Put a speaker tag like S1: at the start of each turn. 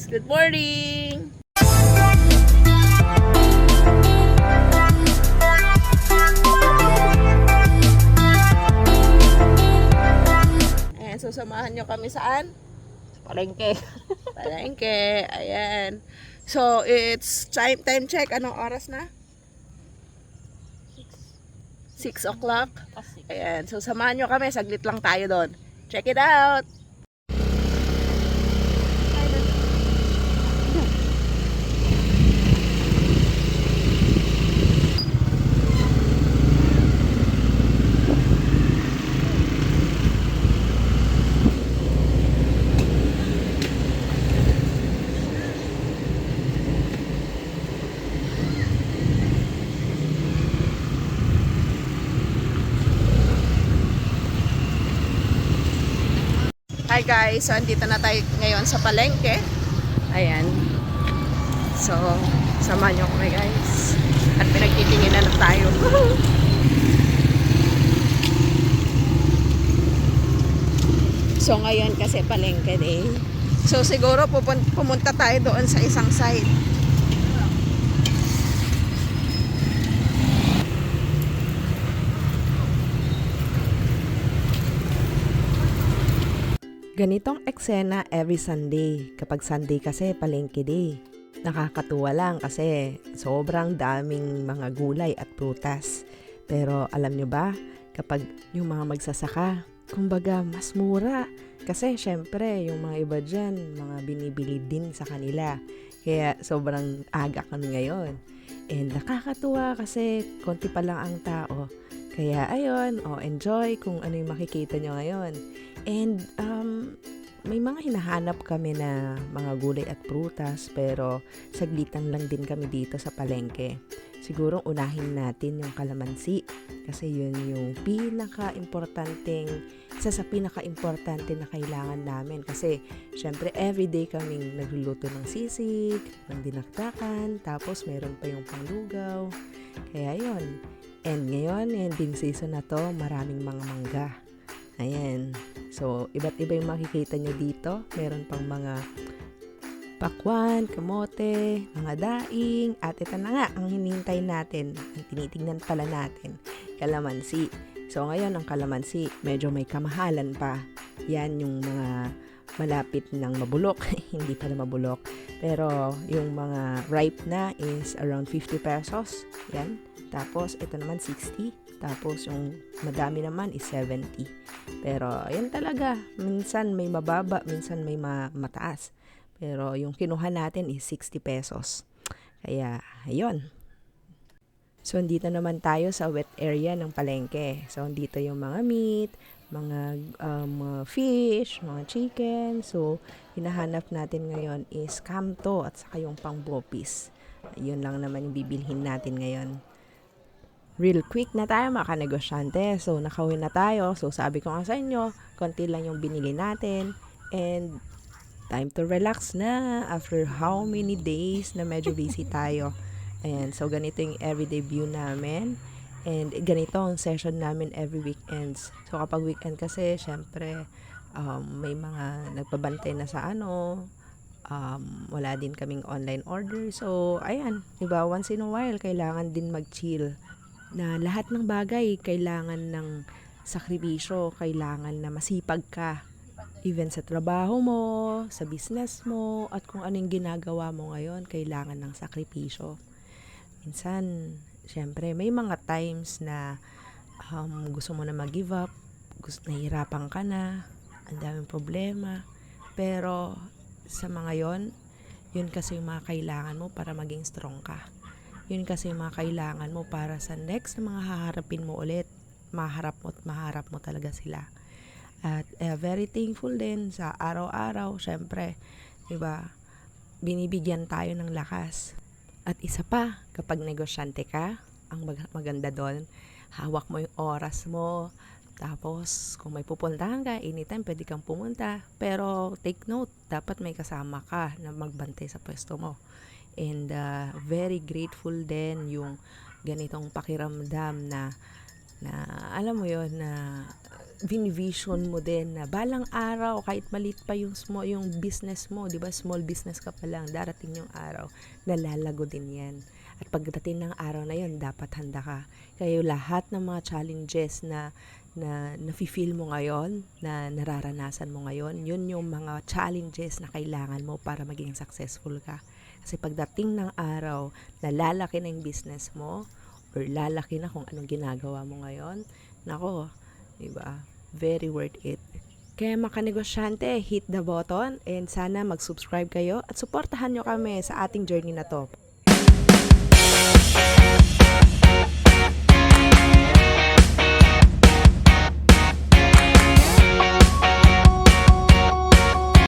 S1: Good morning! Ayan, so samahan nyo kami saan?
S2: Palengke.
S1: Palengke. Ayan. So, it's time check. Anong oras na? 6 o'clock. Ayan. So, samahan nyo kami. Saglit lang tayo doon. Check it out! Hi guys, so andito na tayo ngayon sa palengke. Ayan. So, samahan nyo kami guys. At pinagtitingin na tayo. So, ngayon kasi palengke day. So, siguro pumunta tayo doon sa isang side. Ganitong eksena every Sunday. Kapag Sunday kasi palengke day. Nakakatuwa lang kasi sobrang daming mga gulay at prutas. Pero alam nyo ba, kapag yung mga magsasaka, kumbaga mas mura. Kasi syempre yung mga iba dyan, mga binibili din sa kanila. Kaya sobrang aga kami ngayon. And nakakatuwa kasi konti pa lang ang tao. Kaya ayun, enjoy kung ano yung makikita nyo ngayon. And may mga hinahanap kami na mga gulay at prutas pero saglitan lang din kami dito sa palengke. Siguro unahin natin yung kalamansi kasi yun yung isa sa pinaka-importante na kailangan namin kasi syempre everyday kaming nagluluto ng sisig, ng dinakdakan, tapos meron pa yung panglugaw. Kaya yun. And ngayon, ending season na to, maraming mga mangga. Ayan. So, iba't iba yung makikita nyo dito. Meron pang mga pakwan, kamote, mga daing. At ito na nga, ang hinihintay natin, ang tinitingnan pala natin, kalamansi. So, ngayon, ang kalamansi, medyo may kamahalan pa. Yan yung mga malapit ng mabulok. Hindi pala mabulok. Pero, yung mga ripe na is around 50 pesos. Yan. Tapos, ito naman 60. Tapos, yung madami naman is 70. Pero, ayan talaga. Minsan may mababa, minsan may mataas. Pero, yung kinuha natin is 60 pesos. Kaya, ayun. So, dito naman tayo sa wet area ng palengke. So, dito yung mga meat, mga fish, mga chicken. So, hinahanap natin ngayon is kamto at saka yung pang-bopis. Ayun lang naman yung bibilhin natin ngayon. Real quick na tayo mga negosyante. So, nakauwi na tayo. So, sabi ko nga sa inyo, konti lang yung binili natin. And, time to relax na after how many days na medyo busy tayo. Ayan, so ganito yung everyday view namin. And ganito ang session namin every weekends. So, kapag weekend kasi, syempre, may mga nagpabantay na sa wala din kaming online order. So, ayan, diba, once in a while, kailangan din mag-chill. Na lahat ng bagay kailangan ng sakripisyo, kailangan na masipag ka. Even sa trabaho mo, sa business mo, at kung anong ginagawa mo ngayon, kailangan ng sakripisyo. Minsan, syempre, may mga times na gusto mo na mag-give up, nahihirapan ka na, ang daming problema. Pero sa mga yun kasi yung mga kailangan mo para maging strong ka. Yun kasi yung mga kailangan mo para sa next na mga haharapin mo ulit. Maharap mo talaga sila. At very thankful din sa araw-araw. Syempre, diba, binibigyan tayo ng lakas. At isa pa, kapag negosyante ka, ang maganda doon, hawak mo yung oras mo. Tapos, kung may pupuntahan ka, anytime pwede kang pumunta. Pero, take note, dapat may kasama ka na magbantay sa pwesto mo. And very grateful din yung ganitong pakiramdam na alam mo yon na binivision mo din na balang araw, kahit maliit pa yung business mo, di ba? Small business ka pa lang, darating yung araw, nalalago din yan. At pagdating ng araw na yun, dapat handa ka. Kaya lahat ng mga challenges na nafe-feel mo ngayon, na nararanasan mo ngayon, yun yung mga challenges na kailangan mo para maging successful ka. Kasi pagdating ng araw, nalalaki na yung business mo, or lalaki na kung anong ginagawa mo ngayon, nako, diba? Very worth it. Kaya mga kanegosyante, hit the button and sana mag-subscribe kayo at suportahan nyo kami sa ating journey na to.